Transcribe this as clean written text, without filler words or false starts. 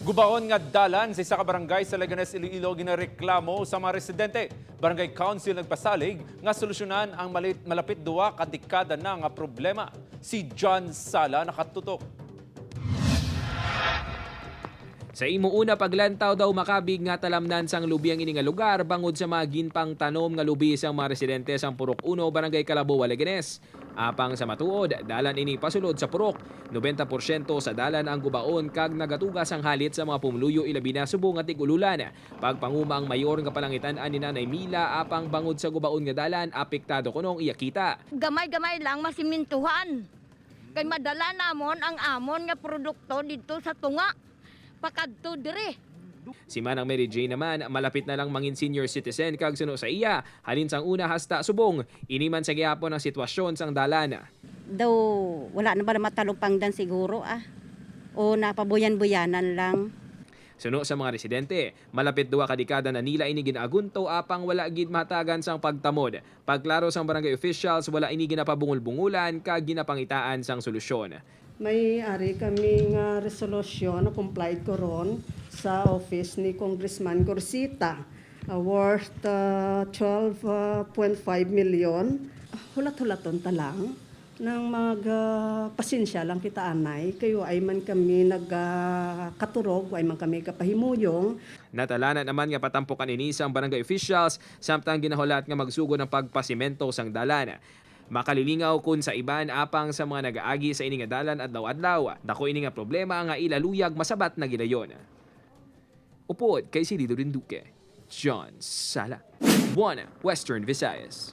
Gubaon nga dalan sa isa ka barangay sa Leganes, Iloilo ginareklamo sa mga residente. Barangay Council nagpasalig nga solusyonan ang malapit duwa ka dekada na nga problema. Si John Sala nakatutok. Sa imuuna paglantaw daw makabig nga talamnan sang lubi ang ini nga lugar bangod sa mga ginpang tanom nga lubi sang mga residente sang Purok 1 Barangay Calaboa, Leganes. Apang sa matuod, dalan ini pasulod sa Purok. 90% sa dalan ang gubaon kag nagatugas ang halit sa mga pumuluyo ilabi na subong at tigululan. Pagpanguma ang mayor nga palangitan ani Nanay Mila apang bangod sa gubaon nga dalan apektado kunong iyakita. Gamay-gamay lang masimintuhan. Kay madala namon ang amon nga produkto dito sa tunga. Pakadto dire. Si Manang Mary Jane naman, malapit na lang mangin senior citizen kag suno sa iya. Halin sang una hasta subong, iniman sa gihapon ang sitwasyon sang dalan. Daw wala na ba na matalupangdan siguro o napabuyan-buyanan lang. Suno sa mga residente, malapit duwa ka dekada na nila ini ginaagunto apang wala gid matagan sang pagtamod. Pagklaro sang barangay officials, wala ini ginapabungol-bungulan kag ginapangitaan sang solusyon. May ari kaming resolusyon na complied ko ron sa office ni Congressman Gorsita worth 12.5 million. Hulat-hulaton ta lang nang pasensya lang kita anay kayo ay man kami nagkaturog ay man kami kapahimuyong. Natalanan naman nga patampukan ini sang barangay officials samtang ginahulat nga magsugo ng pagpasimento sang dalan. Makalilingaw kun sa iban apang sa mga nagaagi sa ini nga dalan adlaw-adlaw. Dako ini nga problema nga ilaluyag masabat na gidayon. Upod kay si Lido Rinduque, John Sala, Buana, Western Visayas.